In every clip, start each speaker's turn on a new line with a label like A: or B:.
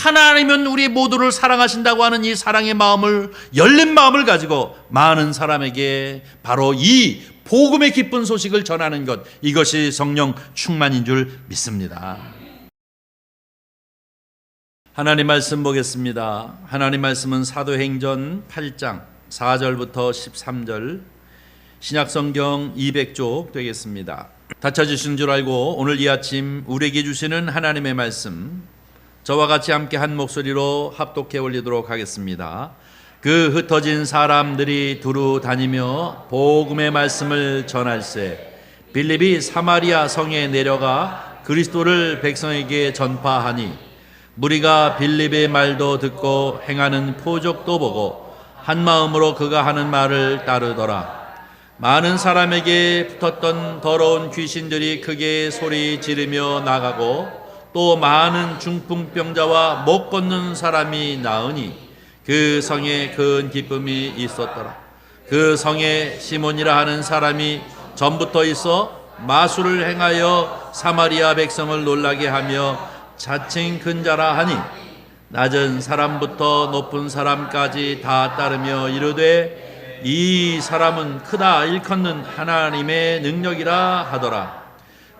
A: 하나님은 우리 모두를 사랑하신다고 하는 이 사랑의 마음을, 열린 마음을 가지고 많은 사람에게 바로 이 복음의 기쁜 소식을 전하는 것, 이것이 성령 충만인 줄 믿습니다. 하나님 말씀 보겠습니다. 하나님 말씀은 사도행전 8장 4절부터 13절, 신약성경 200쪽 되겠습니다. 다 찾으신 줄 알고 오늘 이 아침 우리에게 주시는 하나님의 말씀, 저와 같이 함께 한 목소리로 합독해 올리도록 하겠습니다. 그 흩어진 사람들이 두루 다니며 복음의 말씀을 전할세, 빌립이 사마리아 성에 내려가 그리스도를 백성에게 전파하니, 무리가 빌립의 말도 듣고 행하는 표적도 보고 한 마음으로 그가 하는 말을 따르더라. 많은 사람에게 붙었던 더러운 귀신들이 크게 소리 지르며 나가고, 또 많은 중풍병자와 못 걷는 사람이 나으니 그 성에 큰 기쁨이 있었더라. 그 성에 시몬이라 하는 사람이 전부터 있어 마술을 행하여 사마리아 백성을 놀라게 하며 자칭 큰 자라 하니, 낮은 사람부터 높은 사람까지 다 따르며 이르되 이 사람은 크다 일컫는 하나님의 능력이라 하더라.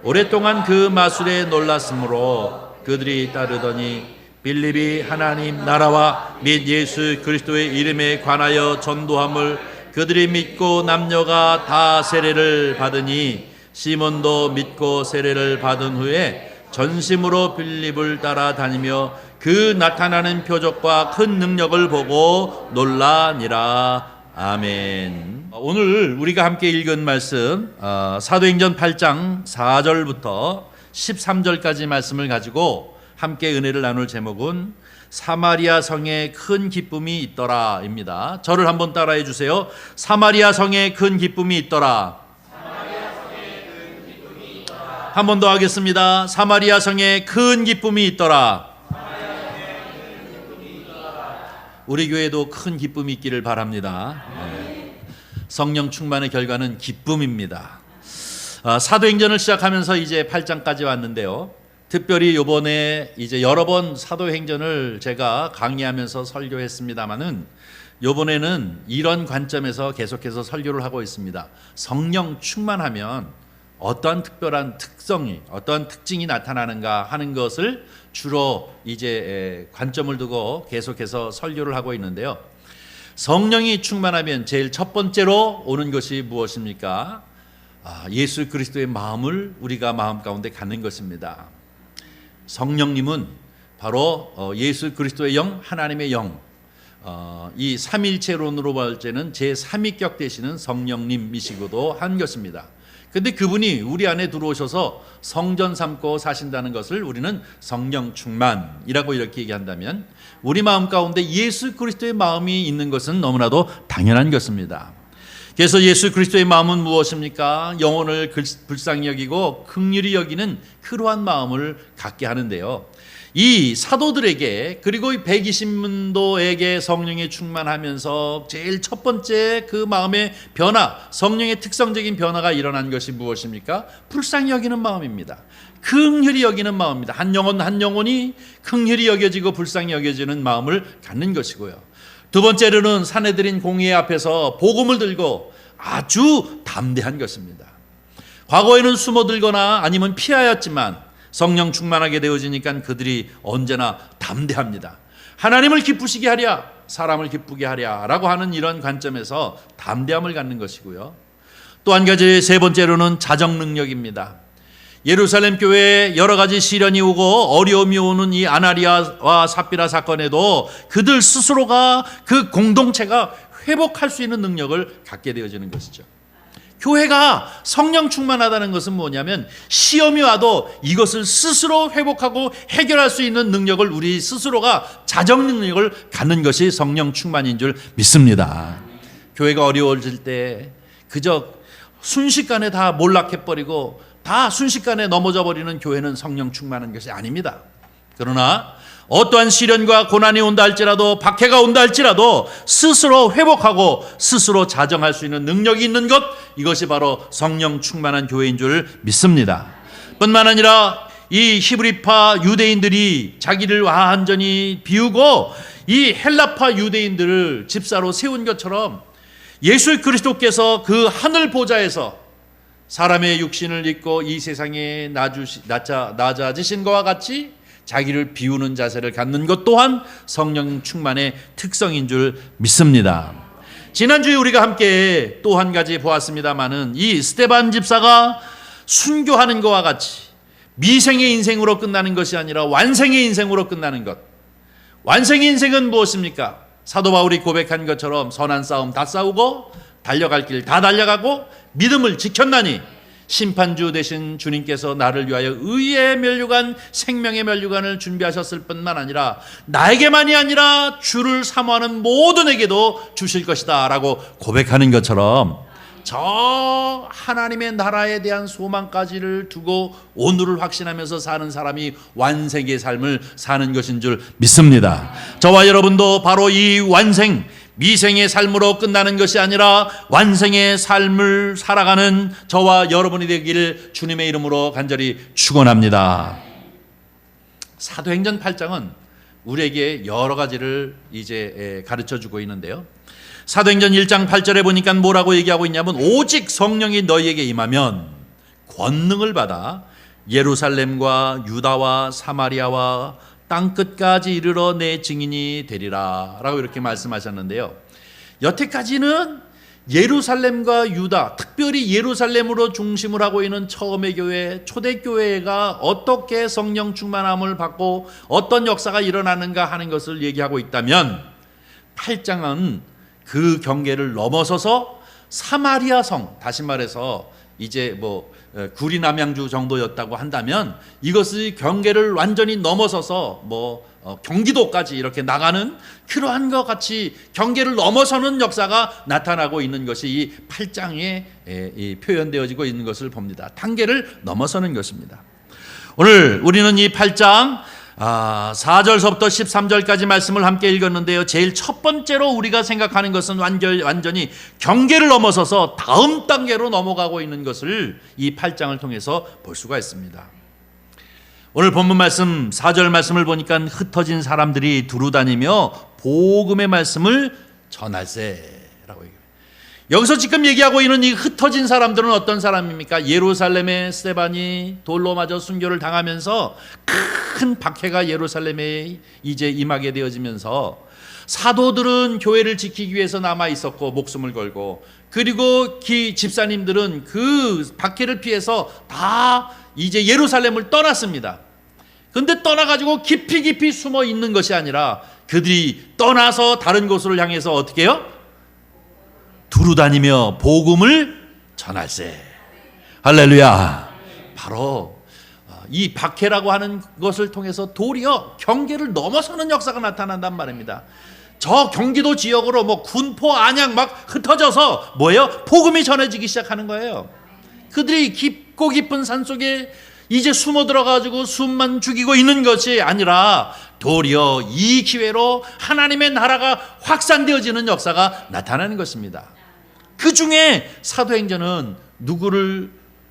A: 오랫동안 그 마술에 놀랐으므로 그들이 따르더니, 빌립이 하나님 나라와 및 예수 그리스도의 이름에 관하여 전도함을 그들이 믿고 남녀가 다 세례를 받으니, 시몬도 믿고 세례를 받은 후에 전심으로 빌립을 따라다니며 그 나타나는 표적과 큰 능력을 보고 놀라니라. 아멘. 오늘 우리가 함께 읽은 말씀, 사도행전 8장 4절부터 13절까지 말씀을 가지고 함께 은혜를 나눌 제목은 사마리아 성에 큰 기쁨이 있더라 입니다. 저를 한번 따라해 주세요. 사마리아 성에 큰 기쁨이 있더라. 한 번 더 하겠습니다. 사마리아 성에 큰 기쁨이 있더라. 우리 교회도 큰 기쁨이 있기를 바랍니다. 성령 충만의 결과는 기쁨입니다. 사도행전을 시작하면서 이제 8장까지 왔는데요. 특별히 이번에 이제 여러 번 사도행전을 제가 강의하면서 설교했습니다마는 이번에는 이런 관점에서 계속해서 설교를 하고 있습니다. 성령 충만하면 어떠한 특별한 특성이, 어떠한 특징이 나타나는가 하는 것을 주로 이제 관점을 두고 계속해서 설교를 하고 있는데요. 성령이 충만하면 제일 첫 번째로 오는 것이 무엇입니까? 예수 그리스도의 마음을 우리가 마음 가운데 갖는 것입니다. 성령님은 바로 예수 그리스도의 영, 하나님의 영, 이 삼일체론으로 볼 때는 제3위격 되시는 성령님이시고도 한 것입니다. 근데 그분이 우리 안에 들어오셔서 성전 삼고 사신다는 것을 우리는 성령 충만이라고 이렇게 얘기한다면, 우리 마음 가운데 예수 그리스도의 마음이 있는 것은 너무나도 당연한 것입니다. 그래서 예수 그리스도의 마음은 무엇입니까? 영혼을 불쌍히 여기고 긍휼히 여기는 그러한 마음을 갖게 하는데요. 이 사도들에게, 그리고 120문도에게 성령이 충만하면서 제일 첫 번째 그 마음의 변화, 성령의 특성적인 변화가 일어난 것이 무엇입니까? 불쌍히 여기는 마음입니다. 긍휼히 여기는 마음입니다. 한 영혼 한 영혼이 긍휼히 여겨지고 불쌍히 여겨지는 마음을 갖는 것이고요. 두 번째로는 사내들인 공회 앞에서 복음을 들고 아주 담대한 것입니다. 과거에는 숨어들거나 아니면 피하였지만 성령 충만하게 되어지니까 그들이 언제나 담대합니다. 하나님을 기쁘시게 하랴, 사람을 기쁘게 하랴 라고 하는 이런 관점에서 담대함을 갖는 것이고요. 또 한 가지, 세 번째로는 자정 능력입니다. 예루살렘 교회에 여러 가지 시련이 오고 어려움이 오는 이 아나리아와 삽비라 사건에도 그들 스스로가, 그 공동체가 회복할 수 있는 능력을 갖게 되어지는 것이죠. 교회가 성령 충만하다는 것은 뭐냐면, 시험이 와도 이것을 스스로 회복하고 해결할 수 있는 능력을, 우리 스스로가 자정 능력을 갖는 것이 성령 충만인 줄 믿습니다. 교회가 어려워질 때 그저 순식간에 다 몰락해버리고 다 순식간에 넘어져 버리는 교회는 성령 충만한 것이 아닙니다. 그러나 어떠한 시련과 고난이 온다 할지라도, 박해가 온다 할지라도 스스로 회복하고 스스로 자정할 수 있는 능력이 있는 것, 이것이 바로 성령 충만한 교회인 줄 믿습니다. 뿐만 아니라 이 히브리파 유대인들이 자기를 완전히 비우고 이 헬라파 유대인들을 집사로 세운 것처럼 예수 그리스도께서 그 하늘 보좌에서 사람의 육신을 입고 이 세상에 낮아지신 것과 같이 자기를 비우는 자세를 갖는 것 또한 성령 충만의 특성인 줄 믿습니다. 지난주에 우리가 함께 또 한 가지 보았습니다마는 이 스데반 집사가 순교하는 것과 같이 미생의 인생으로 끝나는 것이 아니라 완생의 인생으로 끝나는 것. 완생의 인생은 무엇입니까? 사도 바울이 고백한 것처럼 선한 싸움 다 싸우고 달려갈 길 다 달려가고 믿음을 지켰나니 심판주 되신 주님께서 나를 위하여 의의 면류관 생명의 면류관을 준비하셨을 뿐만 아니라 나에게만이 아니라 주를 사모하는 모든에게도 주실 것이다 라고 고백하는 것처럼 저 하나님의 나라에 대한 소망까지를 두고 오늘을 확신하면서 사는 사람이 완생의 삶을 사는 것인 줄 믿습니다. 저와 여러분도 바로 이 완생, 미생의 삶으로 끝나는 것이 아니라 완생의 삶을 살아가는 저와 여러분이 되기를 주님의 이름으로 간절히 축원합니다. 사도행전 8장은 우리에게 여러 가지를 이제 가르쳐 주고 있는데요. 사도행전 1장 8절에 보니까 뭐라고 얘기하고 있냐면 오직 성령이 너희에게 임하면 권능을 받아 예루살렘과 유다와 사마리아와 땅끝까지 이르러 내 증인이 되리라 라고 이렇게 말씀하셨는데요. 여태까지는 예루살렘과 유다, 특별히 예루살렘으로 중심을 하고 있는 처음의 교회, 초대교회가 어떻게 성령 충만함을 받고 어떤 역사가 일어나는가 하는 것을 얘기하고 있다면 8장은 그 경계를 넘어서서 사마리아 성, 다시 말해서 이제 구리 남양주 정도였다고 한다면 이것의 경계를 완전히 넘어서서 경기도까지 이렇게 나가는 그러한 것 같이 경계를 넘어서는 역사가 나타나고 있는 것이 이 8장에 표현되어지고 있는 것을 봅니다. 단계를 넘어서는 것입니다. 오늘 우리는 이 8장 4절서부터 13절까지 말씀을 함께 읽었는데요. 제일 첫 번째로 우리가 생각하는 것은 완전히 경계를 넘어서서 다음 단계로 넘어가고 있는 것을 이 8장을 통해서 볼 수가 있습니다. 오늘 본문 말씀 4절 말씀을 보니까 흩어진 사람들이 두루다니며 복음의 말씀을 전할세라고 얘기해요. 여기서 지금 얘기하고 있는 이 흩어진 사람들은 어떤 사람입니까? 예루살렘의 스데반이 돌로 맞아 순교를 당하면서 큰 박해가 예루살렘에 이제 임하게 되어지면서 사도들은 교회를 지키기 위해서 남아 있었고 목숨을 걸고, 그리고 집사님들은 그 박해를 피해서 다 이제 예루살렘을 떠났습니다. 근데 떠나가지고 깊이 숨어 있는 것이 아니라 그들이 떠나서 다른 곳으로 향해서 어떻게 해요? 두루다니며 복음을 전할세. 할렐루야. 바로 이 박해라고 하는 것을 통해서 도리어 경계를 넘어서는 역사가 나타난단 말입니다. 저 경기도 지역으로 군포, 안양 막 흩어져서 뭐예요? 복음이 전해지기 시작하는 거예요. 그들이 깊고 깊은 산속에 이제 숨어 들어가지고 숨만 죽이고 있는 것이 아니라 도리어 이 기회로 하나님의 나라가 확산되어지는 역사가 나타나는 것입니다. 그 중에 사도행전은 누구를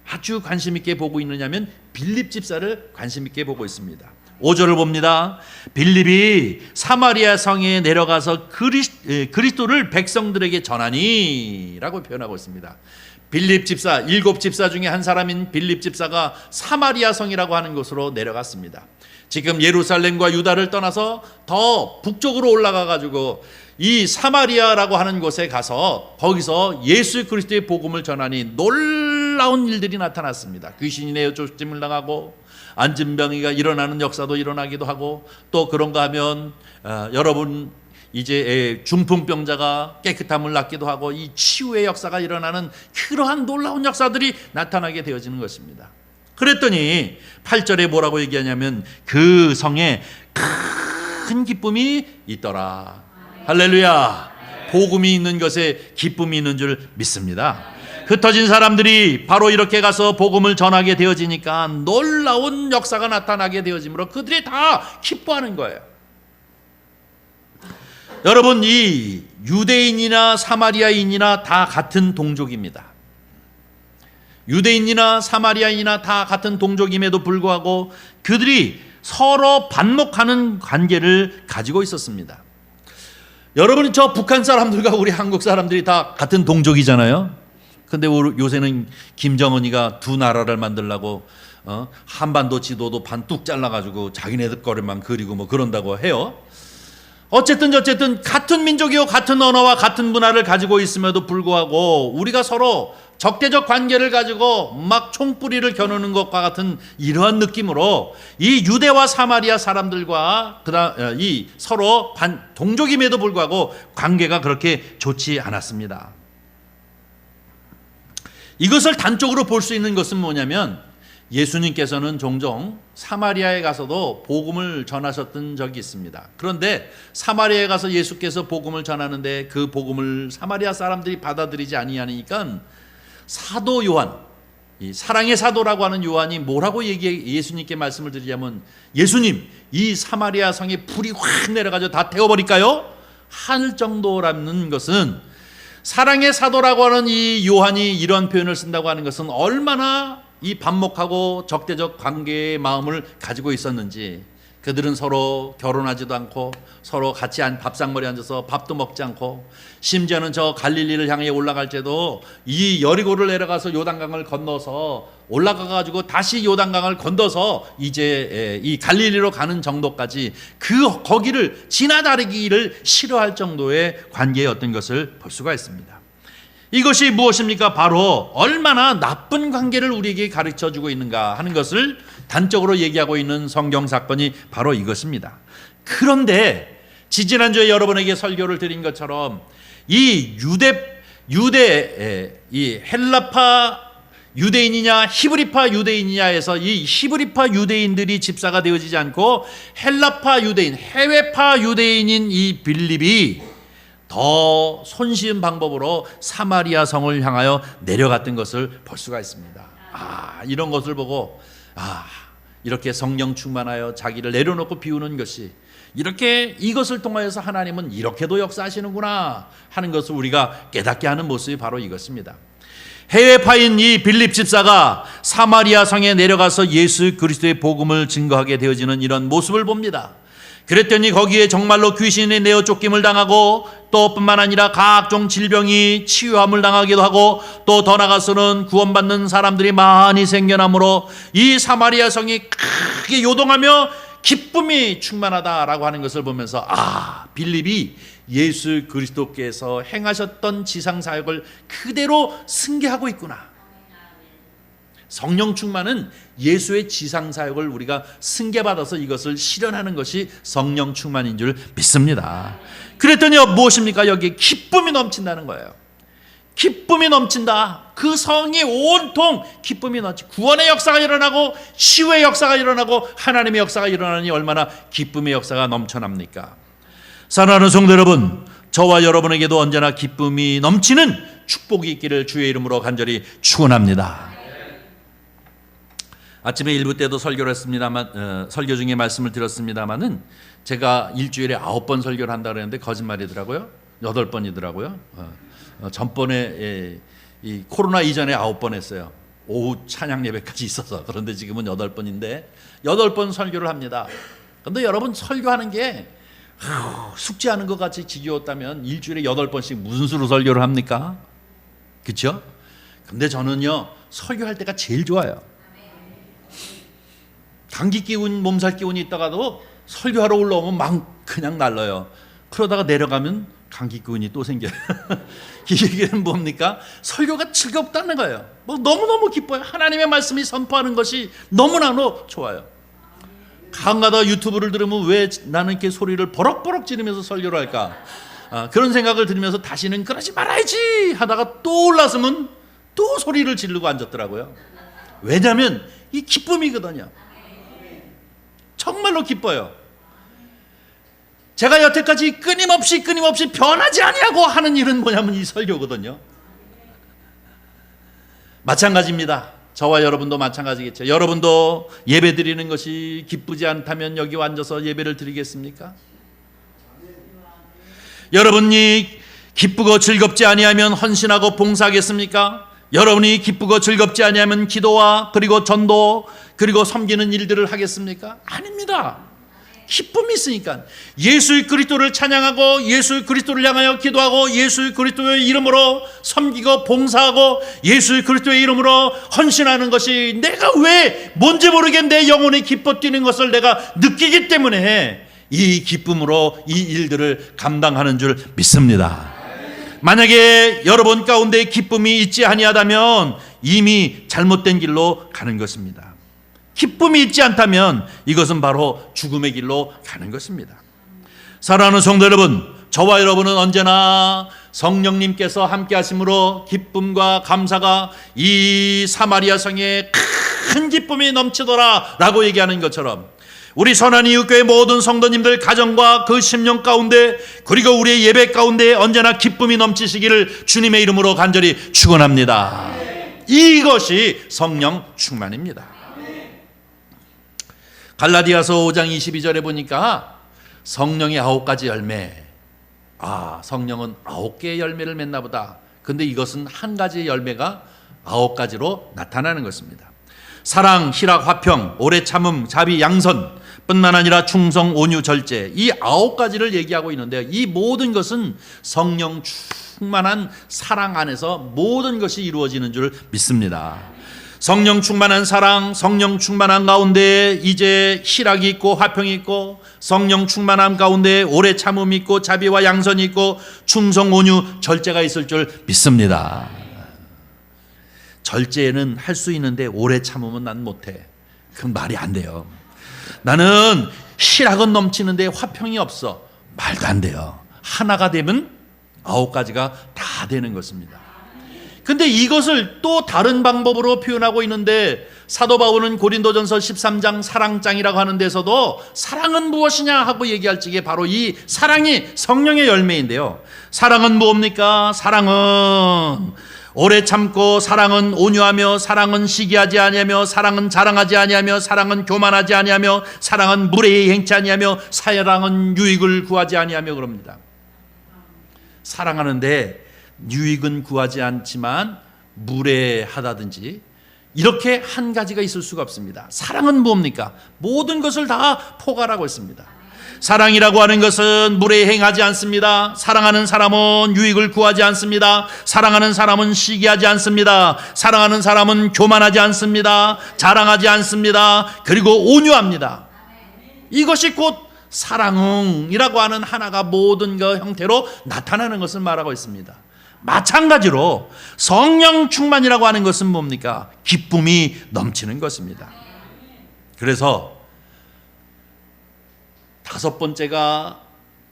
A: 아주 관심 있게 보고 있느냐면 빌립 집사를 관심 있게 보고 있습니다. 5절을 봅니다. 빌립이 사마리아 성에 내려가서 그리스도를 백성들에게 전하니 라고 표현하고 있습니다. 빌립 집사, 7 집사 중에 한 사람인 빌립 집사가 사마리아 성이라고 하는 곳으로 내려갔습니다. 지금 예루살렘과 유다를 떠나서 더 북쪽으로 올라가 가지고 이 사마리아라고 하는 곳에 가서 거기서 예수 그리스도의 복음을 전하니 놀라운 일들이 나타났습니다. 귀신이 내어 쫓김을 당하고 안진병이가 일어나는 역사도 일어나기도 하고, 또 그런가 하면 여러분 이제 중풍병자가 깨끗함을 낳기도 하고 이 치유의 역사가 일어나는 그러한 놀라운 역사들이 나타나게 되어지는 것입니다. 그랬더니 8절에 뭐라고 얘기하냐면 그 성에 큰 기쁨이 있더라. 할렐루야. 복음이 있는 것에 기쁨이 있는 줄 믿습니다. 흩어진 사람들이 바로 이렇게 가서 복음을 전하게 되어지니까 놀라운 역사가 나타나게 되어지므로 그들이 다 기뻐하는 거예요. 여러분, 이 유대인이나 사마리아인이나 다 같은 동족입니다. 유대인이나 사마리아인이나 다 같은 동족임에도 불구하고 그들이 서로 반목하는 관계를 가지고 있었습니다. 여러분, 저 북한 사람들과 우리 한국 사람들이 다 같은 동족이잖아요. 근데 요새는 김정은이가 두 나라를 만들려고 한반도 지도도 반 뚝 잘라가지고 자기네들 거리만 그리고 뭐 그런다고 해요. 어쨌든 같은 민족이요, 같은 언어와 같은 문화를 가지고 있음에도 불구하고 우리가 서로 적대적 관계를 가지고 막 총뿌리를 겨누는 것과 같은 이러한 느낌으로 이 유대와 사마리아 사람들과 이 서로 동족임에도 불구하고 관계가 그렇게 좋지 않았습니다. 이것을 단적으로 볼 수 있는 것은 뭐냐면, 예수님께서는 종종 사마리아에 가서도 복음을 전하셨던 적이 있습니다. 그런데 사마리아에 가서 예수께서 복음을 전하는데 그 복음을 사마리아 사람들이 받아들이지 아니하니까 사도 요한, 이 사랑의 사도라고 하는 요한이 뭐라고 예수님께 말씀을 드리자면, 예수님, 이 사마리아 성에 불이 확 내려가지고 다 태워버릴까요? 할 정도라는 것은, 사랑의 사도라고 하는 이 요한이 이런 표현을 쓴다고 하는 것은 얼마나 이 반목하고 적대적 관계의 마음을 가지고 있었는지, 그들은 서로 결혼하지도 않고 서로 같이 밥상머리에 앉아서 밥도 먹지 않고, 심지어는 저 갈릴리를 향해 올라갈 때도 이 여리고를 내려가서 요단강을 건너서 올라가가지고 다시 요단강을 건너서 이제 이 갈릴리로 가는 정도까지 거기를 지나다니기를 싫어할 정도의 관계였던 것을 볼 수가 있습니다. 이것이 무엇입니까? 바로 얼마나 나쁜 관계를 우리에게 가르쳐주고 있는가 하는 것을 단적으로 얘기하고 있는 성경 사건이 바로 이것입니다. 그런데 지지난주에 여러분에게 설교를 드린 것처럼 이 이 헬라파 유대인이냐 히브리파 유대인이냐에서 이 히브리파 유대인들이 집사가 되어지지 않고 헬라파 유대인, 해외파 유대인인 이 빌립이 더 손쉬운 방법으로 사마리아 성을 향하여 내려갔던 것을 볼 수가 있습니다. 이런 것을 보고 이렇게 성령 충만하여 자기를 내려놓고 비우는 것이, 이렇게 이것을 통하여서 하나님은 이렇게도 역사하시는구나 하는 것을 우리가 깨닫게 하는 모습이 바로 이것입니다. 해외파인 이 빌립 집사가 사마리아 성에 내려가서 예수 그리스도의 복음을 증거하게 되어지는 이런 모습을 봅니다. 그랬더니 거기에 정말로 귀신에 내어 쫓김을 당하고, 또 뿐만 아니라 각종 질병이 치유함을 당하기도 하고, 또 더 나아가서는 구원받는 사람들이 많이 생겨나므로 이 사마리아 성이 크게 요동하며 기쁨이 충만하다라고 하는 것을 보면서, 빌립이 예수 그리스도께서 행하셨던 지상사역을 그대로 승계하고 있구나. 성령 충만은 예수의 지상사역을 우리가 승계받아서 이것을 실현하는 것이 성령 충만인 줄 믿습니다. 그랬더니 무엇입니까? 여기 기쁨이 넘친다는 거예요. 기쁨이 넘친다. 그 성이 온통 기쁨이 넘치, 구원의 역사가 일어나고 치유의 역사가 일어나고 하나님의 역사가 일어나니 얼마나 기쁨의 역사가 넘쳐납니까? 사랑하는 성도 여러분, 저와 여러분에게도 언제나 기쁨이 넘치는 축복이 있기를 주의 이름으로 간절히 축원합니다. 아침에 일부 때도 설교를 했습니다만, 설교 중에 말씀을 드렸습니다만은, 제가 일주일에 9번 설교를 한다 그랬는데 거짓말이더라고요. 8번이더라고요. 전번에 이 코로나 이전에 9번 했어요. 오후 찬양 예배까지 있어서. 그런데 지금은 8번인데 8번 설교를 합니다. 그런데 여러분, 설교하는 게 숙제하는 것 같이 지겨웠다면 일주일에 8번씩 무슨 수로 설교를 합니까? 그렇죠? 근데 저는요, 설교할 때가 제일 좋아요. 감기 기운, 몸살 기운이 있다가도 설교하러 올라오면 막 그냥 날라요. 그러다가 내려가면 감기 기운이 또 생겨요. 이 얘기는 뭡니까? 설교가 즐겁다는 거예요. 너무너무 기뻐요. 하나님의 말씀이 선포하는 것이 너무나도 좋아요. 가끔가다 유튜브를 들으면 왜 나는 이렇게 소리를 버럭버럭 지르면서 설교를 할까? 그런 생각을 들으면서 다시는 그러지 말아야지 하다가 또 올라서면 또 소리를 지르고 앉았더라고요. 왜냐하면 이 기쁨이거든요. 정말로 기뻐요. 제가 여태까지 끊임없이 변하지 아니하고 하는 일은 뭐냐면 이 설교거든요. 마찬가지입니다. 저와 여러분도 마찬가지겠죠. 여러분도 예배 드리는 것이 기쁘지 않다면 여기 앉아서 예배를 드리겠습니까? 여러분이 기쁘고 즐겁지 아니하면 헌신하고 봉사하겠습니까? 여러분이 기쁘고 즐겁지 아니하면 기도와 그리고 전도 그리고 섬기는 일들을 하겠습니까? 아닙니다. 기쁨이 있으니까 예수 그리스도를 찬양하고 예수 그리스도를 향하여 기도하고 예수 그리스도의 이름으로 섬기고 봉사하고 예수 그리스도의 이름으로 헌신하는 것이 내가 왜 뭔지 모르게 내 영혼이 기뻐 뛰는 것을 내가 느끼기 때문에 이 기쁨으로 이 일들을 감당하는 줄 믿습니다. 만약에 여러분 가운데 기쁨이 있지 아니하다면 이미 잘못된 길로 가는 것입니다. 기쁨이 있지 않다면 이것은 바로 죽음의 길로 가는 것입니다. 사랑하는 성도 여러분, 저와 여러분은 언제나 성령님께서 함께 하심으로 기쁨과 감사가 이 사마리아 성에 큰 기쁨이 넘치더라 라고 얘기하는 것처럼 우리 선한 이웃교회 모든 성도님들 가정과 그 심령 가운데 그리고 우리의 예배 가운데 언제나 기쁨이 넘치시기를 주님의 이름으로 간절히 축원합니다. 이것이 성령 충만입니다. 갈라디아서 5장 22절에 보니까 성령의 9가지 열매, 성령은 9개의 열매를 맺나 보다. 근데 이것은 한 가지의 열매가 9가지로 나타나는 것입니다. 사랑, 희락, 화평, 오래 참음, 자비, 양선 뿐만 아니라 충성, 온유, 절제, 이 9가지를 얘기하고 있는데요. 이 모든 것은 성령 충만한 사랑 안에서 모든 것이 이루어지는 줄 믿습니다. 성령 충만한 사랑, 성령 충만한 가운데 이제 희락이 있고 화평이 있고 성령 충만함 가운데 오래 참음이 있고 자비와 양선이 있고 충성, 온유, 절제가 있을 줄 믿습니다. 절제는 할 수 있는데 오래 참으면 난 못해. 그건 말이 안 돼요. 나는 희락은 넘치는데 화평이 없어. 말도 안 돼요. 하나가 되면 9가지가 다 되는 것입니다. 근데 이것을 또 다른 방법으로 표현하고 있는데 사도 바울은 고린도전서 13장 사랑장이라고 하는 데서도 사랑은 무엇이냐 하고 얘기할 적에 바로 이 사랑이 성령의 열매인데요. 사랑은 무엇입니까? 사랑은 오래 참고, 사랑은 온유하며, 사랑은 시기하지 아니하며, 사랑은 자랑하지 아니하며, 사랑은 교만하지 아니하며, 사랑은 무례히 행치 아니하며, 사랑은 유익을 구하지 아니하며 그럽니다. 사랑하는데 유익은 구하지 않지만 무례하다든지 이렇게 한 가지가 있을 수가 없습니다. 사랑은 뭡니까? 모든 것을 다 포괄하고 있습니다. 사랑이라고 하는 것은 무례히 행하지 않습니다. 사랑하는 사람은 유익을 구하지 않습니다. 사랑하는 사람은 시기하지 않습니다. 사랑하는 사람은 교만하지 않습니다. 자랑하지 않습니다. 그리고 온유합니다. 이것이 곧 사랑이라고 하는 하나가 모든 그 형태로 나타나는 것을 말하고 있습니다. 마찬가지로 성령 충만이라고 하는 것은 뭡니까? 기쁨이 넘치는 것입니다. 그래서 5번째가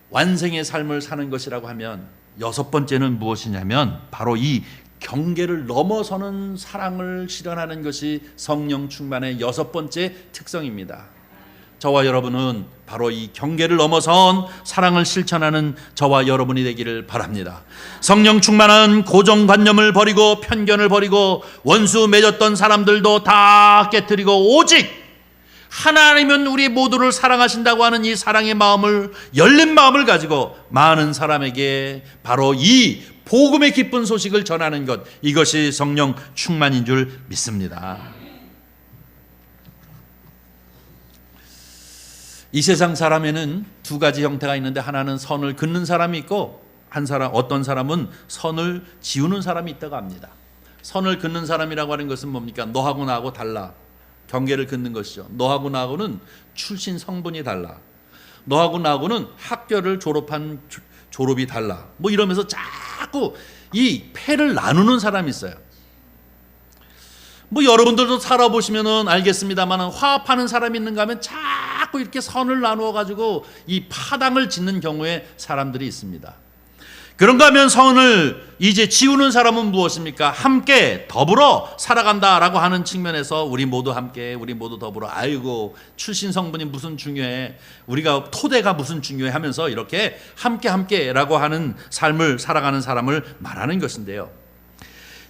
A: 완성의 삶을 사는 것이라고 하면 6번째는 무엇이냐면 바로 이 경계를 넘어서는 사랑을 실현하는 것이 성령 충만의 6번째 특성입니다. 저와 여러분은 바로 이 경계를 넘어선 사랑을 실천하는 저와 여러분이 되기를 바랍니다. 성령 충만한 고정관념을 버리고 편견을 버리고 원수 맺었던 사람들도 다 깨뜨리고 오직 하나님은 우리 모두를 사랑하신다고 하는 이 사랑의 마음을, 열린 마음을 가지고 많은 사람에게 바로 이 복음의 기쁜 소식을 전하는 것, 이것이 성령 충만인 줄 믿습니다. 이 세상 사람에는 2가지 형태가 있는데 하나는 선을 긋는 사람이 있고 어떤 사람은 선을 지우는 사람이 있다고 합니다. 선을 긋는 사람이라고 하는 것은 뭡니까? 너하고 나하고 달라. 경계를 긋는 것이죠. 너하고 나하고는 출신 성분이 달라. 너하고 나하고는 학교를 졸업한 졸업이 달라. 뭐 이러면서 자꾸 이 패를 나누는 사람이 있어요. 뭐 여러분들도 살아보시면은 알겠습니다만 화합하는 사람이 있는가 하면 자꾸 이렇게 선을 나누어 가지고 이 파당을 짓는 경우에 사람들이 있습니다. 그런가 하면 선을 이제 지우는 사람은 무엇입니까? 함께 더불어 살아간다라고 하는 측면에서 우리 모두 함께, 우리 모두 더불어, 아이고 출신 성분이 무슨 중요해, 우리가 토대가 무슨 중요해 하면서 이렇게 함께라고 하는 삶을 살아가는 사람을 말하는 것인데요.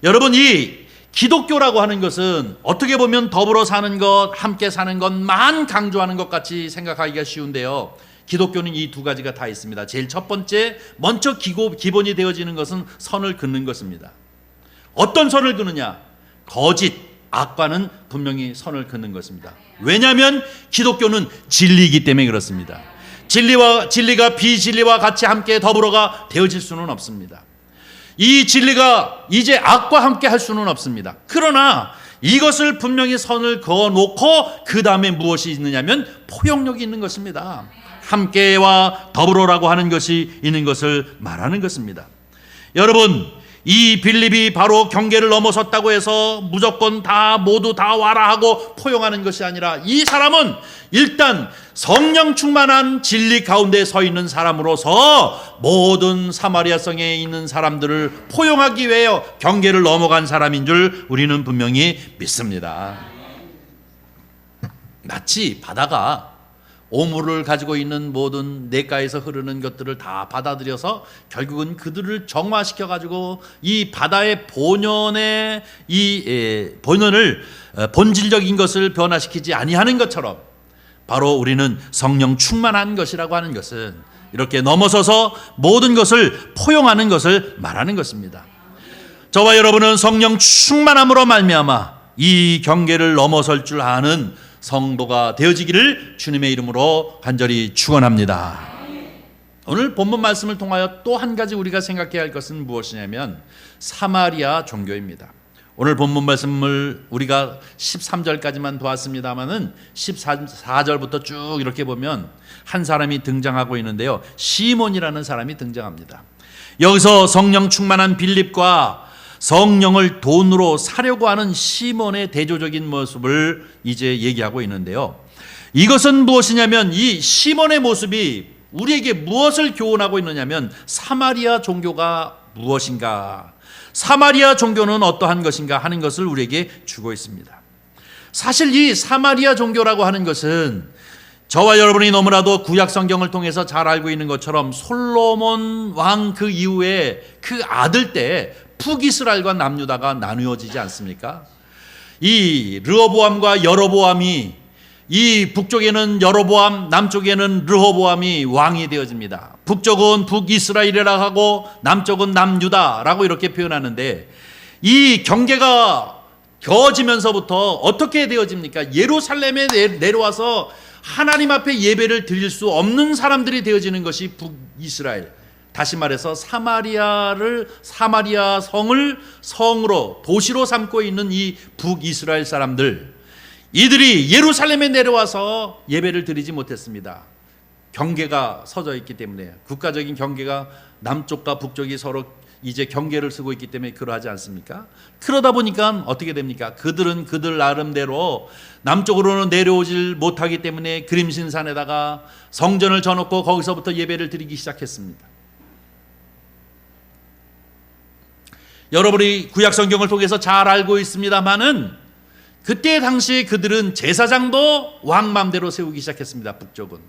A: 여러분, 이 기독교라고 하는 것은 어떻게 보면 더불어 사는 것, 함께 사는 것만 강조하는 것 같이 생각하기가 쉬운데요. 기독교는 이 2가지가 다 있습니다. 제일 첫 번째, 먼저 기본이 되어지는 것은 선을 긋는 것입니다. 어떤 선을 그느냐? 거짓, 악과는 분명히 선을 긋는 것입니다. 왜냐하면 기독교는 진리이기 때문에 그렇습니다. 진리가 비진리와 같이 함께 더불어가 되어질 수는 없습니다. 이 진리가 이제 악과 함께 할 수는 없습니다. 그러나 이것을 분명히 선을 그어놓고 그 다음에 무엇이 있느냐면 포용력이 있는 것입니다. 함께와 더불어라고 하는 것이 있는 것을 말하는 것입니다. 여러분, 이 빌립이 바로 경계를 넘어섰다고 해서 무조건 모두 다 와라 하고 포용하는 것이 아니라, 이 사람은 일단 성령 충만한 진리 가운데 서 있는 사람으로서 모든 사마리아 성에 있는 사람들을 포용하기 위하여 경계를 넘어간 사람인 줄 우리는 분명히 믿습니다. 마치 바다가 오물을 가지고 있는 모든 냇가에서 흐르는 것들을 다 받아들여서 결국은 그들을 정화시켜 가지고 이 바다의 본연의 본연을 본질적인 것을 변화시키지 아니하는 것처럼, 바로 우리는 성령 충만한 것이라고 하는 것은 이렇게 넘어서서 모든 것을 포용하는 것을 말하는 것입니다. 저와 여러분은 성령 충만함으로 말미암아 이 경계를 넘어설 줄 아는 성도가 되어지기를 주님의 이름으로 간절히 축원합니다. 오늘 본문 말씀을 통하여 또 한 가지 우리가 생각해야 할 것은 무엇이냐면 사마리아 종교입니다. 오늘 본문 말씀을 우리가 13절까지만 보았습니다마는 14절부터 쭉 이렇게 보면 한 사람이 등장하고 있는데요. 시몬이라는 사람이 등장합니다. 여기서 성령 충만한 빌립과 성령을 돈으로 사려고 하는 시몬의 대조적인 모습을 이제 얘기하고 있는데요. 이것은 무엇이냐면, 이 시몬의 모습이 우리에게 무엇을 교훈하고 있느냐면, 사마리아 종교가 무엇인가, 사마리아 종교는 어떠한 것인가 하는 것을 우리에게 주고 있습니다. 사실 이 사마리아 종교라고 하는 것은 저와 여러분이 너무나도 구약 성경을 통해서 잘 알고 있는 것처럼 솔로몬 왕 그 이후에 그 아들 때 북이스라엘과 남유다가 나누어지지 않습니까? 이 르호보암과 여로보암이, 이 북쪽에는 여로보암, 남쪽에는 르호보암이 왕이 되어집니다. 북쪽은 북이스라엘이라고 하고 남쪽은 남유다라고 이렇게 표현하는데, 이 경계가 겨워지면서부터 어떻게 되어집니까? 예루살렘에 내려와서 하나님 앞에 예배를 드릴 수 없는 사람들이 되어지는 것이 북이스라엘, 다시 말해서 사마리아 성을 성으로, 도시로 삼고 있는 이 북이스라엘 사람들, 이들이 예루살렘에 내려와서 예배를 드리지 못했습니다. 경계가 서져 있기 때문에, 국가적인 경계가 남쪽과 북쪽이 서로 이제 경계를 쓰고 있기 때문에 그러하지 않습니까? 그러다 보니까 어떻게 됩니까? 그들은 그들 나름대로 남쪽으로는 내려오질 못하기 때문에 그림신산에다가 성전을 져놓고 거기서부터 예배를 드리기 시작했습니다. 여러분이 구약 성경을 통해서 잘 알고 있습니다만은, 그때 당시에 그들은 제사장도 왕 마음대로 세우기 시작했습니다. 북쪽은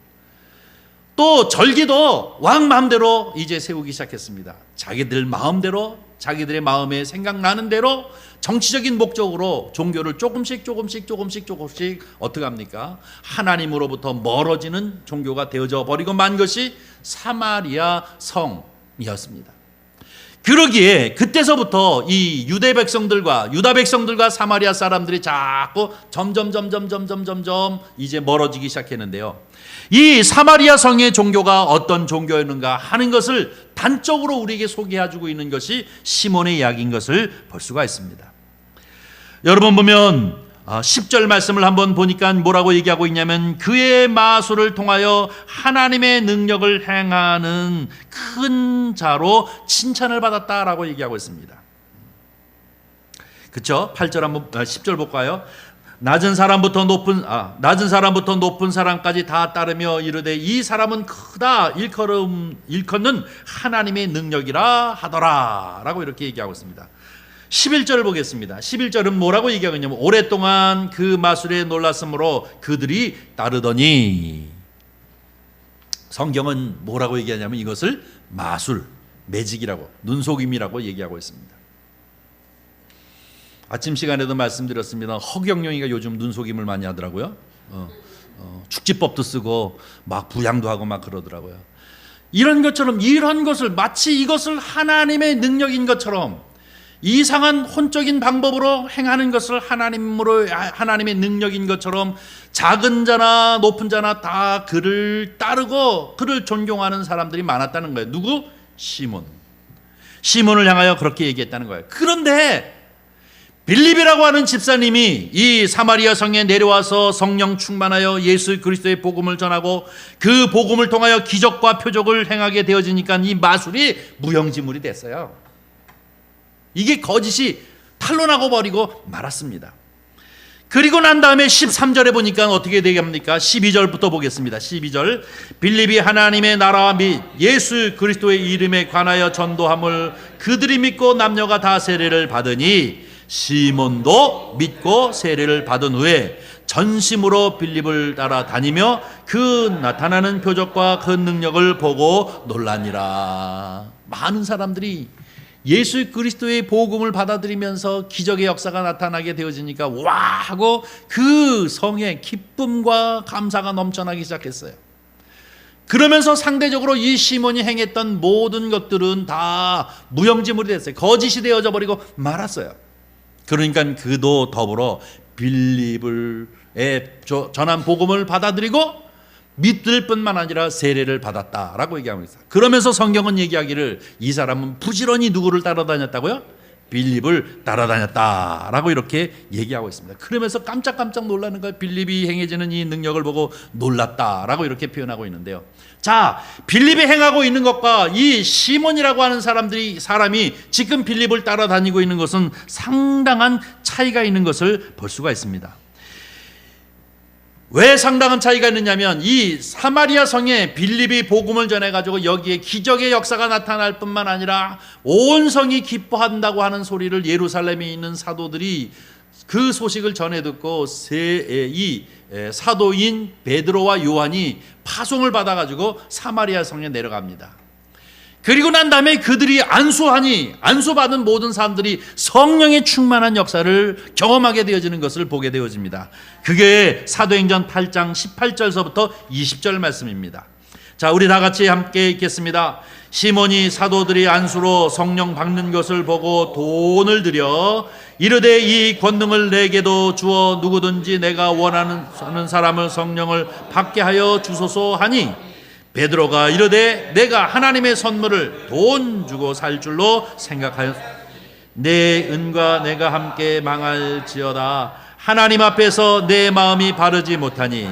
A: 또 절기도 왕 마음대로 이제 세우기 시작했습니다. 자기들 마음대로, 자기들의 마음에 생각나는 대로 정치적인 목적으로 종교를 조금씩 어떻게 합니까? 하나님으로부터 멀어지는 종교가 되어져 버리고 만 것이 사마리아 성이었습니다. 그러기에 그때서부터 이 유다 백성들과 사마리아 사람들이 자꾸 점점 이제 멀어지기 시작했는데요. 이 사마리아 성의 종교가 어떤 종교였는가 하는 것을 단적으로 우리에게 소개해주고 있는 것이 시몬의 이야기인 것을 볼 수가 있습니다. 여러분 보면 10절 말씀을 한번 보니까 뭐라고 얘기하고 있냐면, 그의 마술을 통하여 하나님의 능력을 행하는 큰 자로 칭찬을 받았다라고 얘기하고 있습니다. 그렇죠? 10절 볼까요? 낮은 사람부터 높은 사람까지 다 따르며 이르되 이 사람은 크다 일컫는 하나님의 능력이라 하더라 라고 이렇게 얘기하고 있습니다. 11절을 보겠습니다. 11절은 뭐라고 얘기하고 있냐면, 오랫동안 그 마술에 놀랐으므로 그들이 따르더니, 성경은 뭐라고 얘기하냐면 이것을 마술, 매직이라고, 눈속임이라고 얘기하고 있습니다. 아침 시간에도 말씀드렸습니다. 허경영이가 요즘 눈속임을 많이 하더라고요. 축지법도 쓰고 막 부양도 하고 막 그러더라고요. 이런 것처럼, 이런 것을 마치 이것을 하나님의 능력인 것처럼, 이상한 혼적인 방법으로 행하는 것을 하나님의 능력인 것처럼 작은 자나 높은 자나 다 그를 따르고 그를 존경하는 사람들이 많았다는 거예요. 누구? 시몬을 향하여 그렇게 얘기했다는 거예요. 그런데 빌립이라고 하는 집사님이 이 사마리아 성에 내려와서 성령 충만하여 예수 그리스도의 복음을 전하고 그 복음을 통하여 기적과 표적을 행하게 되어지니까 이 마술이 무용지물이 됐어요. 이게 거짓이 탄로나고 버리고 말았습니다. 그리고 난 다음에 13절에 보니까 어떻게 되겠습니까? 12절부터 보겠습니다. 12절. 빌립이 하나님의 나라와 및 예수 그리스도의 이름에 관하여 전도함을 그들이 믿고 남녀가 다 세례를 받으니 시몬도 믿고 세례를 받은 후에 전심으로 빌립을 따라다니며 그 나타나는 표적과 그 능력을 보고 놀라니라. 많은 사람들이 예수 그리스도의 복음을 받아들이면서 기적의 역사가 나타나게 되어지니까 와 하고 그 성에 기쁨과 감사가 넘쳐나기 시작했어요. 그러면서 상대적으로 이 시몬이 행했던 모든 것들은 다 무용지물이 됐어요. 거짓이 되어져 버리고 말았어요. 그러니까 그도 더불어 빌립을 전한 복음을 받아들이고 믿을 뿐만 아니라 세례를 받았다라고 얘기하고 있어요. 그러면서 성경은 얘기하기를 이 사람은 부지런히 누구를 따라다녔다고요? 빌립을 따라다녔다라고 이렇게 얘기하고 있습니다. 그러면서 깜짝깜짝 놀라는 거예요. 빌립이 행해지는 이 능력을 보고 놀랐다라고 이렇게 표현하고 있는데요. 자, 빌립이 행하고 있는 것과 이 시몬이라고 하는 사람이 지금 빌립을 따라다니고 있는 것은 상당한 차이가 있는 것을 볼 수가 있습니다. 왜 상당한 차이가 있느냐면 이 사마리아 성에 빌립이 복음을 전해가지고 여기에 기적의 역사가 나타날 뿐만 아니라 온 성이 기뻐한다고 하는 소리를 예루살렘에 있는 사도들이 그 소식을 전해 듣고 이 사도인 베드로와 요한이 파송을 받아가지고 사마리아 성에 내려갑니다. 그리고 난 다음에 그들이 안수받은 모든 사람들이 성령의 충만한 역사를 경험하게 되어지는 것을 보게 되어집니다. 그게 사도행전 8장 18절서부터 20절 말씀입니다. 자, 우리 다 같이 함께 읽겠습니다. 시몬이 사도들이 안수로 성령 받는 것을 보고 돈을 들여 이르되 이 권능을 내게도 주어 누구든지 내가 원하는 사람을 성령을 받게 하여 주소서 하니 베드로가 이르되 내가 하나님의 선물을 돈 주고 살 줄로 생각하여 내 은과 내가 함께 망할지어다. 하나님 앞에서 내 마음이 바르지 못하니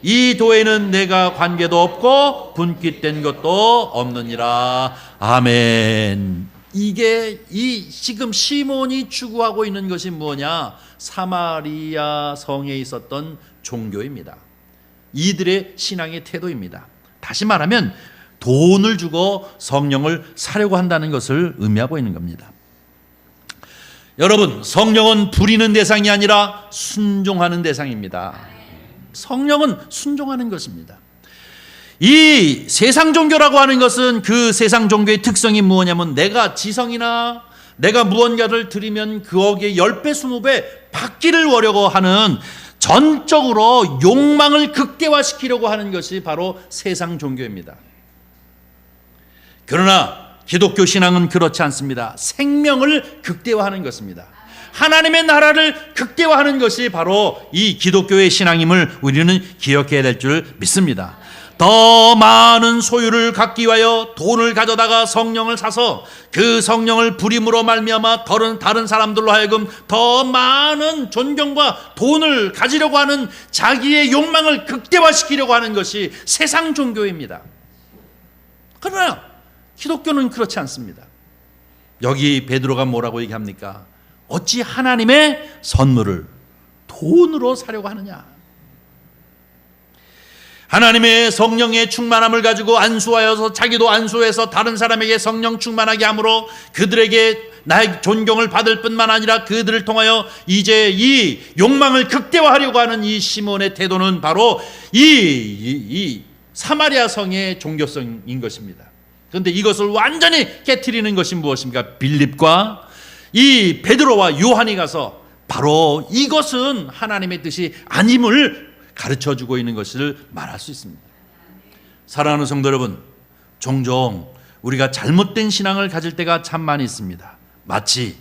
A: 이 도에는 내가 관계도 없고 분깃된 것도 없느니라. 아멘. 이게 이 지금 시몬이 추구하고 있는 것이 뭐냐? 사마리아 성에 있었던 종교입니다. 이들의 신앙의 태도입니다. 다시 말하면 돈을 주고 성령을 사려고 한다는 것을 의미하고 있는 겁니다. 여러분, 성령은 부리는 대상이 아니라 순종하는 대상입니다. 성령은 순종하는 것입니다. 이 세상 종교라고 하는 것은 그 세상 종교의 특성이 무엇이냐면 내가 지성이나 내가 무언가를 드리면 거기에 10배, 20배 받기를 원하려고 하는 전적으로 욕망을 극대화시키려고 하는 것이 바로 세상 종교입니다. 그러나 기독교 신앙은 그렇지 않습니다. 생명을 극대화하는 것입니다. 하나님의 나라를 극대화하는 것이 바로 이 기독교의 신앙임을 우리는 기억해야 될 줄 믿습니다. 더 많은 소유를 갖기 위하여 돈을 가져다가 성령을 사서 그 성령을 부림으로 말미암아 다른 사람들로 하여금 더 많은 존경과 돈을 가지려고 하는 자기의 욕망을 극대화시키려고 하는 것이 세상 종교입니다. 그러나 기독교는 그렇지 않습니다. 여기 베드로가 뭐라고 얘기합니까? 어찌 하나님의 선물을 돈으로 사려고 하느냐? 하나님의 성령의 충만함을 가지고 안수하여서 자기도 안수해서 다른 사람에게 성령 충만하게 함으로 그들에게 나의 존경을 받을 뿐만 아니라 그들을 통하여 이제 이 욕망을 극대화하려고 하는 이 시몬의 태도는 바로 이 사마리아 성의 종교성인 것입니다. 그런데 이것을 완전히 깨트리는 것이 무엇입니까? 빌립과 이 베드로와 요한이 가서 바로 이것은 하나님의 뜻이 아님을 가르쳐주고 있는 것을 말할 수 있습니다. 사랑하는 성도 여러분, 종종 우리가 잘못된 신앙을 가질 때가 참 많이 있습니다. 마치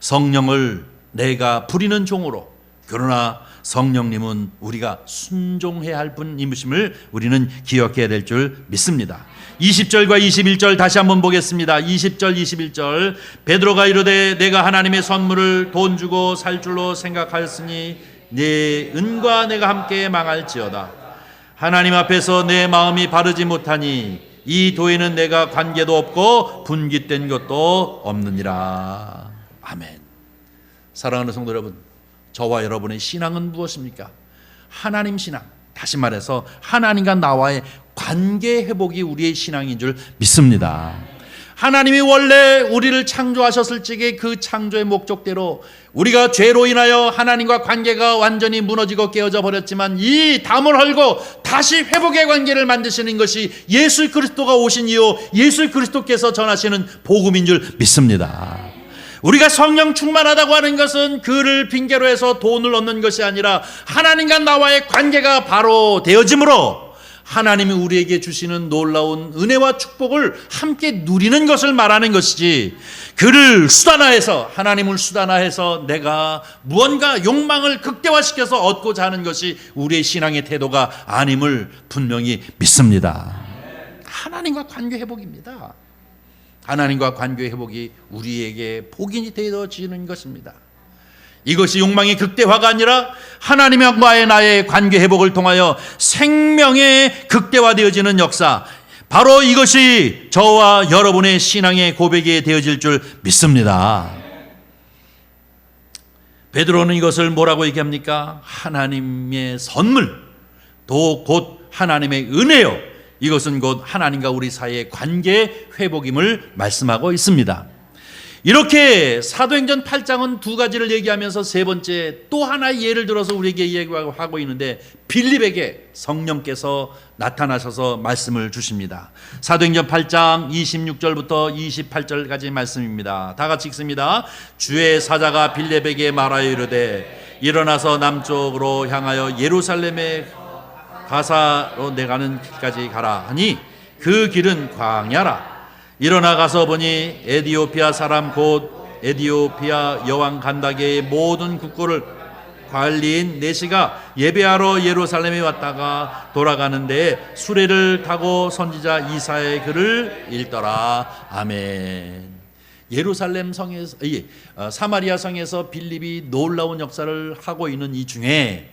A: 성령을 내가 부리는 종으로, 그러나 성령님은 우리가 순종해야 할 분임을 우리는 기억해야 될 줄 믿습니다. 20절과 21절 다시 한번 보겠습니다. 20절 21절 베드로가 이르되 내가 하나님의 선물을 돈 주고 살 줄로 생각하였으니 내 은과 내가 함께 망할지어다. 하나님 앞에서 내 마음이 바르지 못하니 이 도에는 내가 관계도 없고 분깃된 것도 없느니라. 아멘. 사랑하는 성도 여러분, 저와 여러분의 신앙은 무엇입니까? 하나님 신앙, 다시 말해서 하나님과 나와의 관계 회복이 우리의 신앙인 줄 믿습니다. 하나님이 원래 우리를 창조하셨을 적에 그 창조의 목적대로 우리가 죄로 인하여 하나님과 관계가 완전히 무너지고 깨어져 버렸지만 이 담을 헐고 다시 회복의 관계를 만드시는 것이 예수 그리스도가 오신 이후 예수 그리스도께서 전하시는 복음인 줄 믿습니다. 우리가 성령 충만하다고 하는 것은 그를 핑계로 해서 돈을 얻는 것이 아니라 하나님과 나와의 관계가 바로 되어짐으로 하나님이 우리에게 주시는 놀라운 은혜와 축복을 함께 누리는 것을 말하는 것이지, 그를 수단화해서, 하나님을 수단화해서 내가 무언가 욕망을 극대화시켜서 얻고자 하는 것이 우리의 신앙의 태도가 아님을 분명히 믿습니다. 하나님과 관계 회복입니다. 하나님과 관계 회복이 우리에게 복이 되어지는 것입니다. 이것이 욕망의 극대화가 아니라 하나님과의 나의 관계 회복을 통하여 생명의 극대화되어지는 역사, 바로 이것이 저와 여러분의 신앙의 고백이 되어질 줄 믿습니다. 베드로는 이것을 뭐라고 얘기합니까? 하나님의 선물, 또 곧 하나님의 은혜요, 이것은 곧 하나님과 우리 사이의 관계 회복임을 말씀하고 있습니다. 이렇게 사도행전 8장은 두 가지를 얘기하면서 세 번째 또 하나의 예를 들어서 우리에게 얘기하고 있는데, 빌립에게 성령께서 나타나셔서 말씀을 주십니다. 사도행전 8장 26절부터 28절까지 말씀입니다. 다 같이 읽습니다. 주의 사자가 빌립에게 말하여 이르되 일어나서 남쪽으로 향하여 예루살렘에 가사로 내가는 길까지 가라 하니 그 길은 광야라. 일어나 가서 보니 에디오피아 사람 곧 에디오피아 여왕 간다게의 모든 국고를 관리인 네시가 예배하러 예루살렘에 왔다가 돌아가는데 수레를 타고 선지자 이사야의 글을 읽더라. 아멘. 예루살렘 성에서, 사마리아 성에서 빌립이 놀라운 역사를 하고 있는 이 중에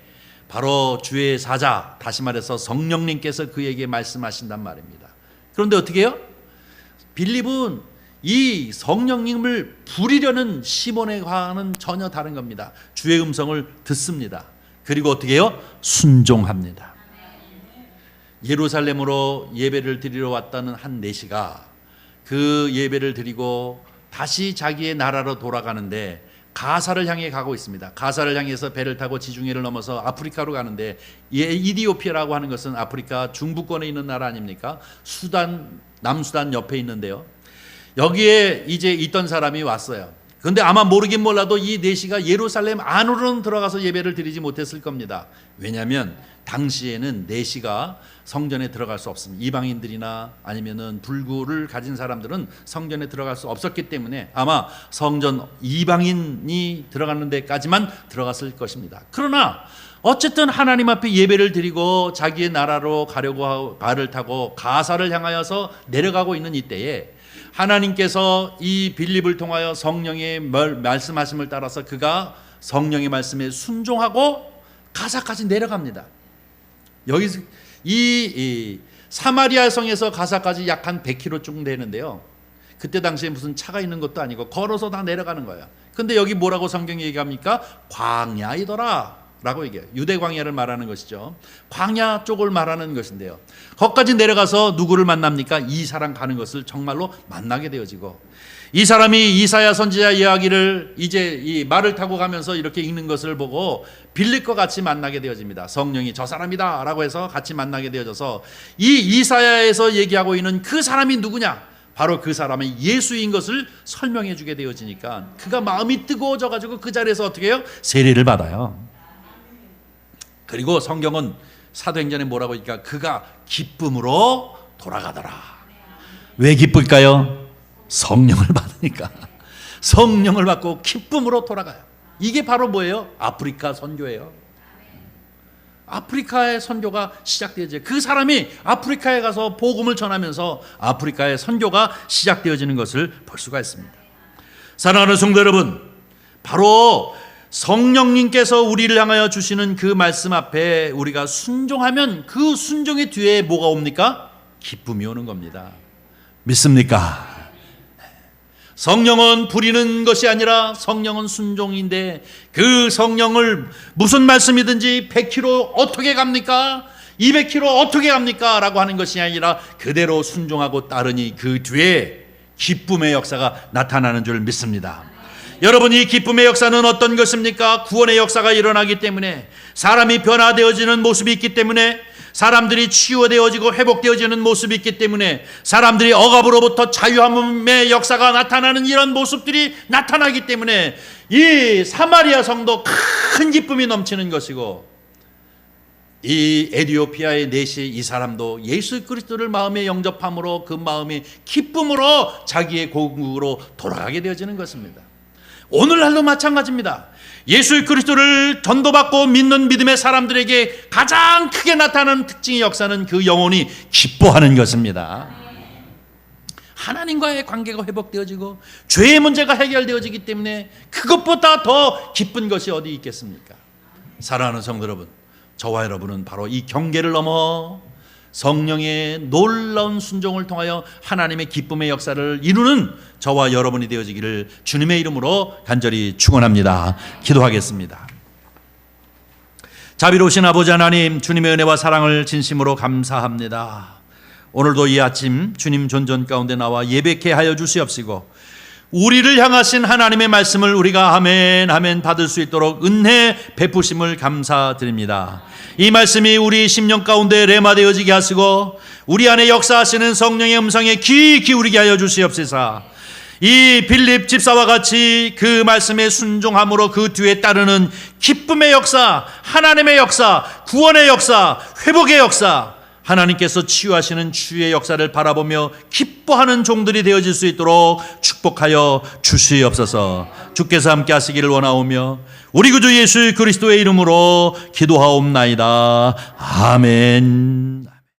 A: 바로 주의 사자, 다시 말해서 성령님께서 그에게 말씀하신단 말입니다. 그런데 어떻게 해요? 빌립은 이 성령님을 부리려는 시몬과는 전혀 다른 겁니다. 주의 음성을 듣습니다. 그리고 어떻게 해요? 순종합니다. 예루살렘으로 예배를 드리러 왔다는 한 내시가 그 예배를 드리고 다시 자기의 나라로 돌아가는데 가사를 향해 가고 있습니다. 가사를 향해서 배를 타고 지중해를 넘어서 아프리카로 가는데, 이디오피아라고 하는 것은 아프리카 중부권에 있는 나라 아닙니까? 수단, 남수단 옆에 있는데요. 여기에 이제 있던 사람이 왔어요. 그런데 아마 모르긴 몰라도 이 네시가 예루살렘 안으로는 들어가서 예배를 드리지 못했을 겁니다. 왜냐하면 당시에는 네시가 성전에 들어갈 수 없습니다. 이방인들이나 아니면은 불구를 가진 사람들은 성전에 들어갈 수 없었기 때문에 아마 성전 이방인이 들어가는 데까지만 들어갔을 것입니다. 그러나 어쨌든 하나님 앞에 예배를 드리고 자기의 나라로 가려고 하고 발을 타고 가사를 향하여서 내려가고 있는 이때에 하나님께서 이 빌립을 통하여 성령의 말씀하심을 따라서 그가 성령의 말씀에 순종하고 가사까지 내려갑니다. 여기서 이 사마리아 성에서 가사까지 약 한 100km쯤 되는데요. 그때 당시에 무슨 차가 있는 것도 아니고 걸어서 다 내려가는 거예요. 근데 여기 뭐라고 성경이 얘기합니까? 광야이더라 라고 얘기해요. 유대 광야를 말하는 것이죠. 광야 쪽을 말하는 것인데요. 거기까지 내려가서 누구를 만납니까? 이 사람 가는 것을 정말로 만나게 되어지고, 이 사람이 이사야 선지자 이야기를 이제 이 말을 타고 가면서 이렇게 읽는 것을 보고 빌립과 같이 만나게 되어집니다. 성령이 저 사람이다 라고 해서 같이 만나게 되어져서 이 이사야에서 얘기하고 있는 그 사람이 누구냐? 바로 그 사람이 예수인 것을 설명해 주게 되어지니까 그가 마음이 뜨거워져 가지고 그 자리에서 어떻게 해요? 세례를 받아요. 그리고 성경은 사도행전에 뭐라고 하니까 그가 기쁨으로 돌아가더라. 왜 기쁠까요? 성령을 받으니까. 성령을 받고 기쁨으로 돌아가요. 이게 바로 뭐예요? 아프리카 선교예요. 아프리카의 선교가 시작되어져요. 그 사람이 아프리카에 가서 복음을 전하면서 아프리카의 선교가 시작되어지는 것을 볼 수가 있습니다. 사랑하는 성도 여러분, 바로 성령님께서 우리를 향하여 주시는 그 말씀 앞에 우리가 순종하면 그 순종의 뒤에 뭐가 옵니까? 기쁨이 오는 겁니다. 믿습니까? 성령은 부리는 것이 아니라 성령은 순종인데, 그 성령을 무슨 말씀이든지 100km 어떻게 갑니까? 200km 어떻게 갑니까? 라고 하는 것이 아니라 그대로 순종하고 따르니 그 뒤에 기쁨의 역사가 나타나는 줄 믿습니다. 여러분, 이 기쁨의 역사는 어떤 것입니까? 구원의 역사가 일어나기 때문에, 사람이 변화되어지는 모습이 있기 때문에, 사람들이 치유되어지고 회복되어지는 모습이 있기 때문에, 사람들이 억압으로부터 자유함의 역사가 나타나는 이런 모습들이 나타나기 때문에 이 사마리아 성도 큰 기쁨이 넘치는 것이고, 이 에티오피아의 넷이 이 사람도 예수 그리스도를 마음에 영접함으로 그 마음이 기쁨으로 자기의 고국으로 돌아가게 되어지는 것입니다. 오늘날도 마찬가지입니다. 예수 그리스도를 전도받고 믿는 믿음의 사람들에게 가장 크게 나타나는 특징의 역사는 그 영혼이 기뻐하는 것입니다. 하나님과의 관계가 회복되어지고 죄의 문제가 해결되어지기 때문에 그것보다 더 기쁜 것이 어디 있겠습니까? 사랑하는 성도 여러분, 저와 여러분은 바로 이 경계를 넘어 성령의 놀라운 순종을 통하여 하나님의 기쁨의 역사를 이루는 저와 여러분이 되어지기를 주님의 이름으로 간절히 축원합니다. 기도하겠습니다. 자비로우신 아버지 하나님, 주님의 은혜와 사랑을 진심으로 감사합니다. 오늘도 이 아침 주님 존전 가운데 나와 예배케 하여 주시옵시고, 우리를 향하신 하나님의 말씀을 우리가 아멘 아멘 받을 수 있도록 은혜 베푸심을 감사드립니다. 이 말씀이 우리 심령 가운데 레마되어지게 하시고 우리 안에 역사하시는 성령의 음성에 귀 기울이게 하여 주시옵소서. 이 빌립 집사와 같이 그 말씀에 순종함으로 그 뒤에 따르는 기쁨의 역사, 하나님의 역사, 구원의 역사, 회복의 역사, 하나님께서 치유하시는 치유의 역사를 바라보며 기뻐하는 종들이 되어질 수 있도록 축복하여 주시옵소서. 주께서 함께 하시기를 원하오며 우리 구주 예수 그리스도의 이름으로 기도하옵나이다. 아멘.